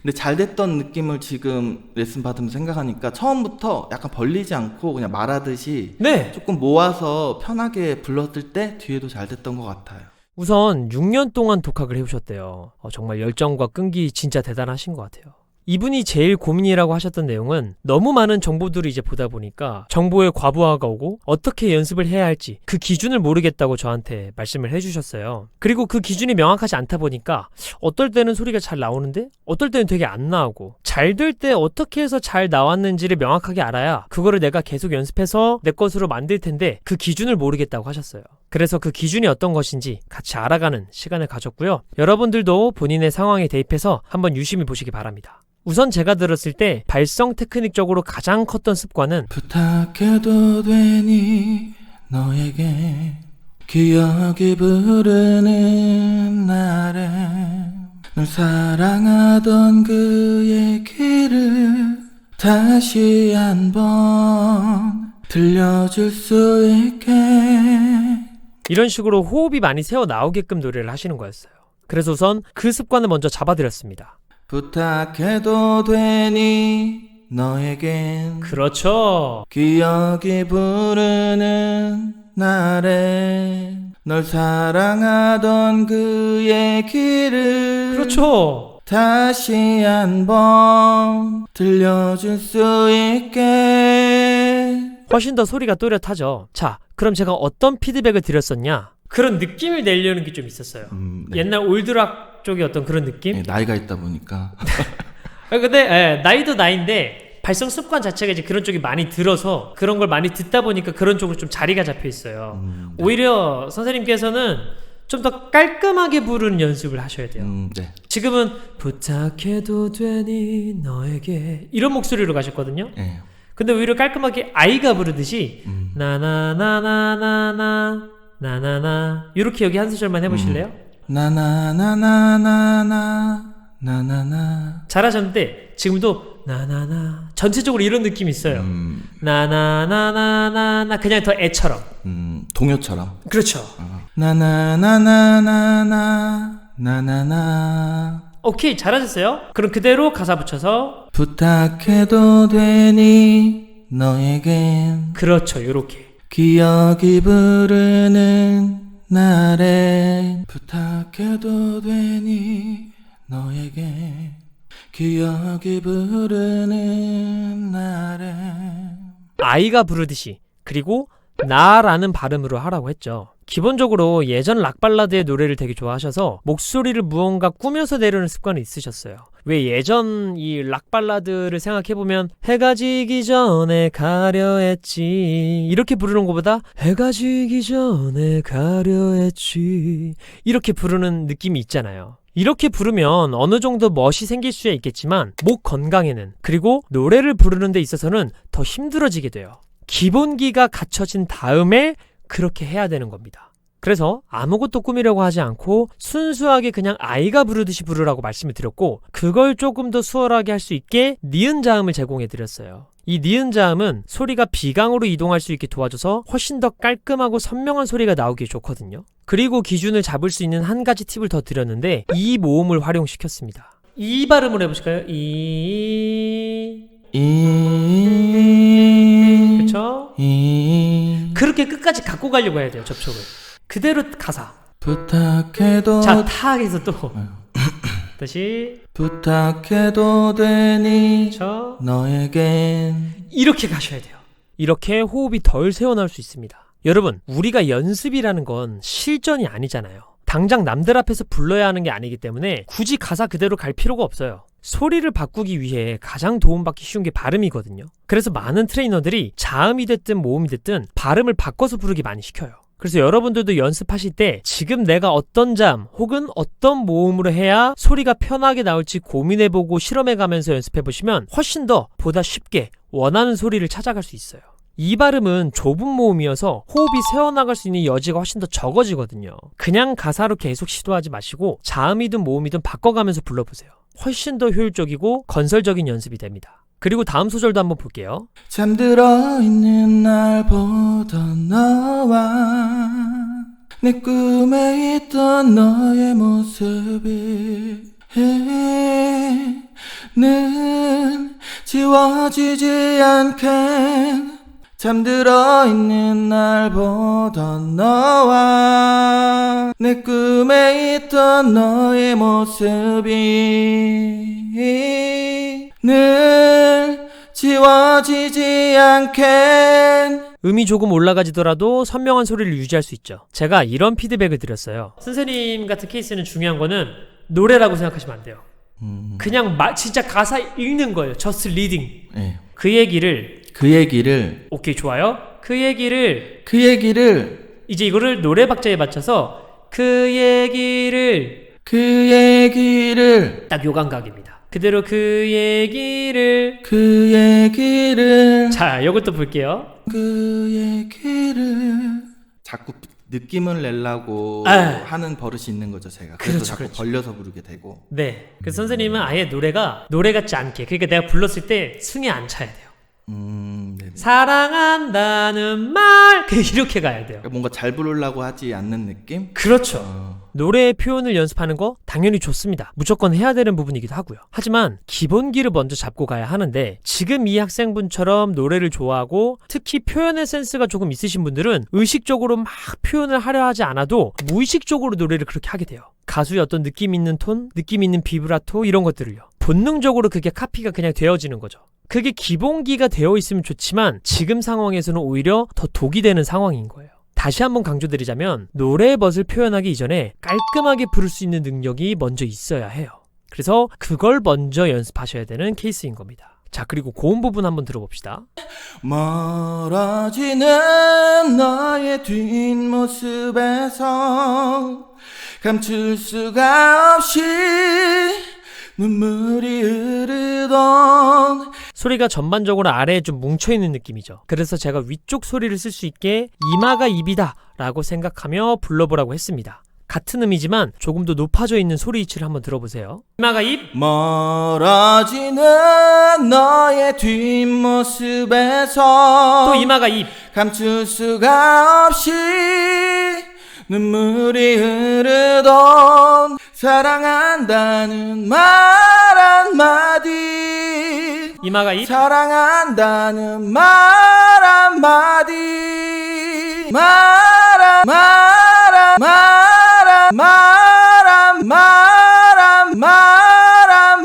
근데 잘 됐던 느낌을 지금 레슨 받으면서 생각하니까 처음부터 약간 벌리지 않고 그냥 말하듯이 네. 조금 모아서 편하게 불렀을 때 뒤에도 잘 됐던 것 같아요. 우선 6년 동안 독학을 해오셨대요. 정말 열정과 끈기 진짜 대단하신 것 같아요. 이분이 제일 고민이라고 하셨던 내용은 너무 많은 정보들을 이제 보다 보니까 정보의 과부하가 오고 어떻게 연습을 해야 할지 그 기준을 모르겠다고 저한테 말씀을 해주셨어요. 그리고 그 기준이 명확하지 않다 보니까 어떨 때는 소리가 잘 나오는데 어떨 때는 되게 안 나오고 잘 될 때 어떻게 해서 잘 나왔는지를 명확하게 알아야 그거를 내가 계속 연습해서 내 것으로 만들 텐데 그 기준을 모르겠다고 하셨어요. 그래서 그 기준이 어떤 것인지 같이 알아가는 시간을 가졌고요. 여러분들도 본인의 상황에 대입해서 한번 유심히 보시기 바랍니다. 우선 제가 들었을 때 발성 테크닉적으로 가장 컸던 습관은 부탁해도 되니 너에게 기억이 부르는 날에 널 사랑하던 그 얘기를 다시 한번 들려줄 수 있게. 이런 식으로 호흡이 많이 새어 나오게끔 노래를 하시는 거였어요. 그래서 우선 그 습관을 먼저 잡아드렸습니다. 부탁해도 되니 너에겐 그렇죠. 기억이 부르는 날에 널 사랑하던 그 얘기를 그렇죠. 다시 한번 들려줄 수 있게. 훨씬 더 소리가 또렷하죠. 자, 그럼 제가 어떤 피드백을 드렸었냐? 그런 느낌을 내려는 게 좀 있었어요. 네. 옛날 올드락 쪽의 어떤 그런 느낌? 네, 나이가 있다 보니까 근데 나이도 나이인데 발성 습관 자체가 이제 그런 쪽이 많이 들어서 그런 걸 많이 듣다 보니까 그런 쪽으로 좀 자리가 잡혀 있어요. 네. 오히려 선생님께서는 좀 더 깔끔하게 부르는 연습을 하셔야 돼요. 네. 지금은 부탁해도 되니 너에게 이런 목소리로 가셨거든요. 네. 근데 오히려 깔끔하게 아이가 부르듯이 나나나나나나 나나나 이렇게 여기 한 소절만 해보실래요? 나나나나나나 나나나. 잘하셨는데 지금도 나나나 전체적으로 이런 느낌이 있어요. 나나나나나나 그냥 더 애처럼. 동요처럼. 그렇죠. 나나나나나나 나나나. 오케이, 잘하셨어요. 그럼 그대로 가사 붙여서 부탁해도 되니 너에겐 그렇죠, 요렇게. 기억이 부르는 날에 부탁해도 되니 너에게 기억이 부르는 날에. 아이가 부르듯이 그리고 나라는 발음으로 하라고 했죠. 기본적으로 예전 락발라드의 노래를 되게 좋아하셔서 목소리를 무언가 꾸며서 내려는 습관이 있으셨어요. 왜 예전 이 락발라드를 생각해보면 해가 지기 전에 가려 했지 이렇게 부르는 것보다 해가 지기 전에 가려 했지 이렇게 부르는 느낌이 있잖아요. 이렇게 부르면 어느 정도 멋이 생길 수야 있겠지만 목 건강에는 그리고 노래를 부르는 데 있어서는 더 힘들어지게 돼요. 기본기가 갖춰진 다음에 그렇게 해야 되는 겁니다. 그래서 아무것도 꾸미려고 하지 않고 순수하게 그냥 아이가 부르듯이 부르라고 말씀을 드렸고 그걸 조금 더 수월하게 할 수 있게 니은 자음을 제공해 드렸어요. 이 니은 자음은 소리가 비강으로 이동할 수 있게 도와줘서 훨씬 더 깔끔하고 선명한 소리가 나오기 좋거든요. 그리고 기준을 잡을 수 있는 한 가지 팁을 더 드렸는데 이 모음을 활용시켰습니다. 이 발음을 해보실까요? 그쵸? 그렇게 끝까지 갖고 가려고 해야 돼요, 접촉을. 그대로 가사. 부탁해도 자, 탁에서 또 다시 부탁해도 되니 저 너에겐. 이렇게 가셔야 돼요. 이렇게 호흡이 덜 새어나올 수 있습니다. 여러분, 우리가 연습이라는 건 실전이 아니잖아요. 당장 남들 앞에서 불러야 하는 게 아니기 때문에 굳이 가사 그대로 갈 필요가 없어요. 소리를 바꾸기 위해 가장 도움받기 쉬운 게 발음이거든요. 그래서 많은 트레이너들이 자음이 됐든 모음이 됐든 발음을 바꿔서 부르기 많이 시켜요. 그래서 여러분들도 연습하실 때 지금 내가 어떤 자음 혹은 어떤 모음으로 해야 소리가 편하게 나올지 고민해보고 실험해가면서 연습해보시면 훨씬 더 보다 쉽게 원하는 소리를 찾아갈 수 있어요. 이 발음은 좁은 모음이어서 호흡이 새어나갈 수 있는 여지가 훨씬 더 적어지거든요. 그냥 가사로 계속 시도하지 마시고 자음이든 모음이든 바꿔가면서 불러보세요. 훨씬 더 효율적이고 건설적인 연습이 됩니다. 그리고 다음 소절도 한번 볼게요. 잠들어 있는 날 보던 너와 내 꿈에 있던 너의 모습이 는 지워지지 않게 잠들어 있는 날 보던 너와 내 꿈에 있던 너의 모습이 늘 지워지지 않게. 음이 조금 올라가지더라도 선명한 소리를 유지할 수 있죠. 제가 이런 피드백을 드렸어요. 선생님 같은 케이스는 중요한 거는 노래라고 생각하시면 안 돼요. 그냥 진짜 가사 읽는 거예요. Just reading. 네. 그 얘기를 오케이 좋아요. 그 얘기를 이제 이거를 노래 박자에 맞춰서 그 얘기를 딱 요 감각입니다. 그대로 그 얘기를 자, 요것도 볼게요. 자꾸 느낌을 내려고 하는 버릇이 있는 거죠, 제가. 그래서 자꾸 벌려서 부르게 되고. 네. 그래서 선생님은 아예 노래가 노래 같지 않게, 그러니까 내가 불렀을 때 승에 안 차야 돼요. 네네. 사랑한다는 말 이렇게 가야 돼요. 그러니까 뭔가 잘 부르려고 하지 않는 느낌? 그렇죠. 노래의 표현을 연습하는 거 당연히 좋습니다. 무조건 해야 되는 부분이기도 하고요. 하지만 기본기를 먼저 잡고 가야 하는데, 지금 이 학생분처럼 노래를 좋아하고 특히 표현의 센스가 조금 있으신 분들은 의식적으로 막 표현을 하려 하지 않아도 무의식적으로 노래를 그렇게 하게 돼요. 가수의 어떤 느낌 있는 톤, 느낌 있는 비브라토 이런 것들을요. 본능적으로 그게 카피가 그냥 되어지는 거죠. 그게 기본기가 되어 있으면 좋지만 지금 상황에서는 오히려 더 독이 되는 상황인 거예요. 다시 한번 강조드리자면 노래의 멋을 표현하기 이전에 깔끔하게 부를 수 있는 능력이 먼저 있어야 해요. 그래서 그걸 먼저 연습하셔야 되는 케이스인 겁니다. 자, 그리고 고음 부분 한번 들어봅시다. 멀어지는 너의 뒷모습에서 감출 수가 없이 눈물이 흐르던. 소리가 전반적으로 아래에 좀 뭉쳐있는 느낌이죠. 그래서 제가 위쪽 소리를 쓸 수 있게 이마가 입이다 라고 생각하며 불러보라고 했습니다. 같은 음이지만 조금 더 높아져 있는 소리 위치를 한번 들어보세요. 이마가 입. 멀어지는 너의 뒷모습에서 또 이마가 입. 감출 수가 없이 눈물이 흐르던 사랑한다는 말 한마디. 이마가 입. 사랑한다는 말 한마디.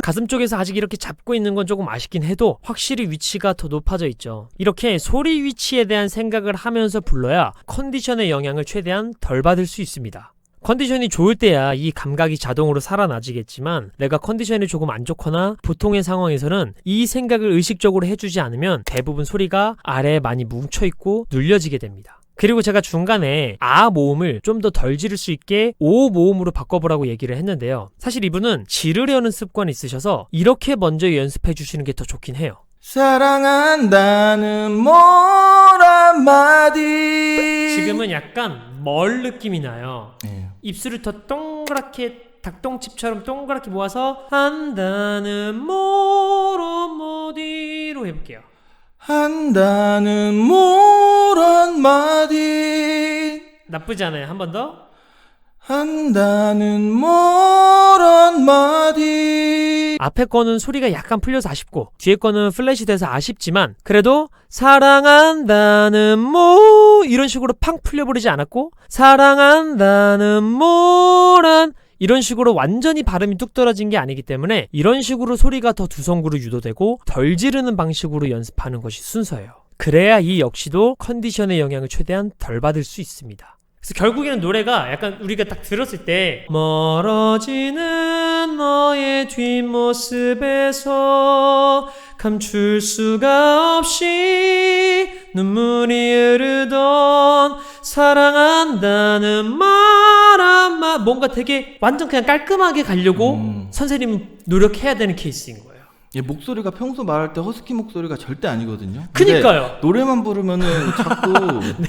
가슴 쪽에서 아직 이렇게 잡고 있는 건 조금 아쉽긴 해도 확실히 위치가 더 높아져 있죠. 이렇게 소리 위치에 대한 생각을 하면서 불러야 컨디션의 영향을 최대한 덜 받을 수 있습니다. 컨디션이 좋을 때야 이 감각이 자동으로 살아나지겠지만, 내가 컨디션이 조금 안 좋거나 보통의 상황에서는 이 생각을 의식적으로 해주지 않으면 대부분 소리가 아래에 많이 뭉쳐있고 눌려지게 됩니다. 그리고 제가 중간에 아 모음을 좀 더 덜 지를 수 있게 오 모음으로 바꿔보라고 얘기를 했는데요. 사실 이분은 지르려는 습관이 있으셔서 이렇게 먼저 연습해 주시는 게 더 좋긴 해요. 사랑한다는 말 한마디. 지금은 약간 멀 느낌이 나요. 네. 입술을 더 동그랗게 닭똥집처럼 동그랗게 모아서 한다는 모로 모디로 해볼게요. 한다는 말 한마디. 나쁘지 않아요. 한 번 더. 한다는 말 한마디. 앞에 거는 소리가 약간 풀려서 아쉽고 뒤에 거는 플랫이 돼서 아쉽지만, 그래도 사랑한다는 이런 식으로 팡 풀려버리지 않았고, 사랑한다는 모란 이런 식으로 완전히 발음이 뚝 떨어진 게 아니기 때문에 이런 식으로 소리가 더 두성구로 유도되고 덜 지르는 방식으로 연습하는 것이 순서예요. 그래야 이 역시도 컨디션의 영향을 최대한 덜 받을 수 있습니다. 그래서 결국에는 노래가 약간 우리가 딱 들었을 때 멀어지는 너의 뒷모습에서 감출 수가 없이 눈물이 흐르던 사랑한다는 말 한마, 뭔가 되게 완전 그냥 깔끔하게 가려고 선생님은 노력해야 되는 케이스인 거예요. 얘 목소리가 평소 말할 때 허스키 목소리가 절대 아니거든요. 그니까요. 노래만 부르면은 자꾸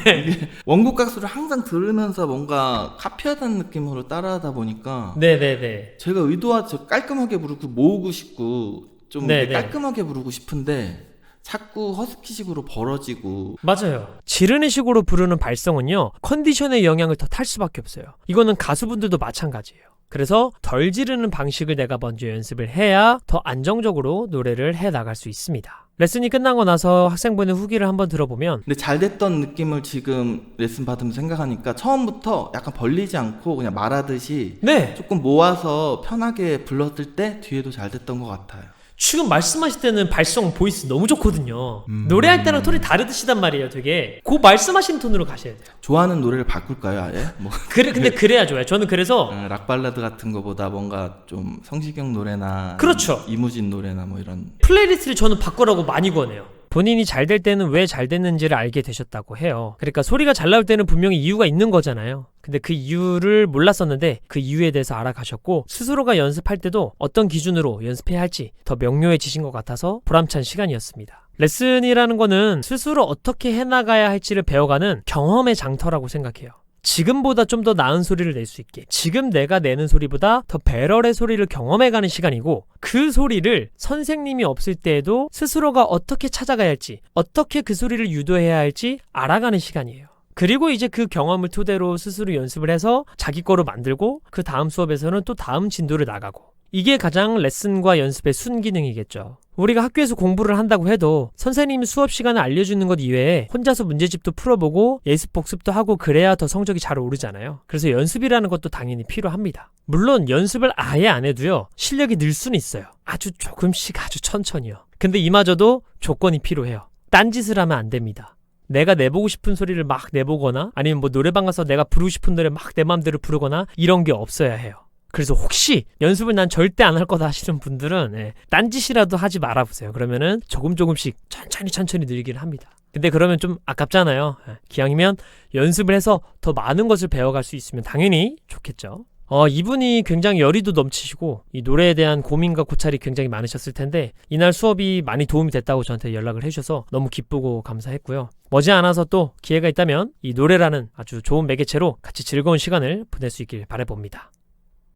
네. 이게 원곡 가수를 항상 들으면서 뭔가 카피하다는 느낌으로 따라하다 보니까 네네네. 제가 의도하죠. 깔끔하게 부르고 모으고 싶고 좀 네네. 깔끔하게 부르고 싶은데 자꾸 허스키식으로 벌어지고. 맞아요. 지르는 식으로 부르는 발성은요, 컨디션의 영향을 더 탈 수밖에 없어요. 이거는 가수분들도 마찬가지예요. 그래서 덜 지르는 방식을 내가 먼저 연습을 해야 더 안정적으로 노래를 해 나갈 수 있습니다. 레슨이 끝나고 나서 학생분의 후기를 한번 들어보면 근데 잘 됐던 느낌을 지금 레슨 받으면서 생각하니까 처음부터 약간 벌리지 않고 그냥 말하듯이 네! 조금 모아서 편하게 불렀을 때 뒤에도 잘 됐던 것 같아요. 지금 말씀하실 때는 발성 보이스 너무 좋거든요. 노래할 때랑 톤이 다르시단 말이에요, 되게. 그 말씀하신 톤으로 가셔야 돼요. 좋아하는 노래를 바꿀까요, 아예? 뭐 근데 그래야 좋아요. 저는 그래서 락 발라드 같은 거보다 뭔가 좀 성시경 노래나 그렇죠. 이무진 노래나 뭐 이런. 플레이리스트를 저는 바꾸라고 많이 권해요. 본인이 잘 될 때는 왜 잘 됐는지를 알게 되셨다고 해요. 그러니까 소리가 잘 나올 때는 분명히 이유가 있는 거잖아요. 근데 그 이유를 몰랐었는데 그 이유에 대해서 알아가셨고 스스로가 연습할 때도 어떤 기준으로 연습해야 할지 더 명료해지신 것 같아서 보람찬 시간이었습니다. 레슨이라는 거는 스스로 어떻게 해나가야 할지를 배워가는 경험의 장터라고 생각해요. 지금보다 좀 더 나은 소리를 낼 수 있게, 지금 내가 내는 소리보다 더 배럴의 소리를 경험해가는 시간이고, 그 소리를 선생님이 없을 때에도 스스로가 어떻게 찾아가야 할지, 어떻게 그 소리를 유도해야 할지 알아가는 시간이에요. 그리고 이제 그 경험을 토대로 스스로 연습을 해서 자기 거로 만들고, 그 다음 수업에서는 또 다음 진도를 나가고, 이게 가장 레슨과 연습의 순기능이겠죠. 우리가 학교에서 공부를 한다고 해도 선생님이 수업 시간을 알려주는 것 이외에 혼자서 문제집도 풀어보고 예습 복습도 하고 그래야 더 성적이 잘 오르잖아요. 그래서 연습이라는 것도 당연히 필요합니다. 물론 연습을 아예 안 해도요, 실력이 늘 수는 있어요. 아주 조금씩 아주 천천히요. 근데 이마저도 조건이 필요해요. 딴짓을 하면 안 됩니다. 내가 내보고 싶은 소리를 막 내보거나 아니면 뭐 노래방 가서 내가 부르고 싶은 노래 막 내 맘대로 부르거나 이런 게 없어야 해요. 그래서 혹시 연습을 난 절대 안 할 거다 하시는 분들은 딴짓이라도 하지 말아보세요. 그러면은 조금씩 천천히 늘기를 합니다. 근데 그러면 좀 아깝잖아요. 기왕이면 연습을 해서 더 많은 것을 배워갈 수 있으면 당연히 좋겠죠. 이분이 굉장히 열의도 넘치시고 이 노래에 대한 고민과 고찰이 굉장히 많으셨을 텐데 이날 수업이 많이 도움이 됐다고 저한테 연락을 해주셔서 너무 기쁘고 감사했고요. 머지않아서 또 기회가 있다면 이 노래라는 아주 좋은 매개체로 같이 즐거운 시간을 보낼 수 있길 바라봅니다.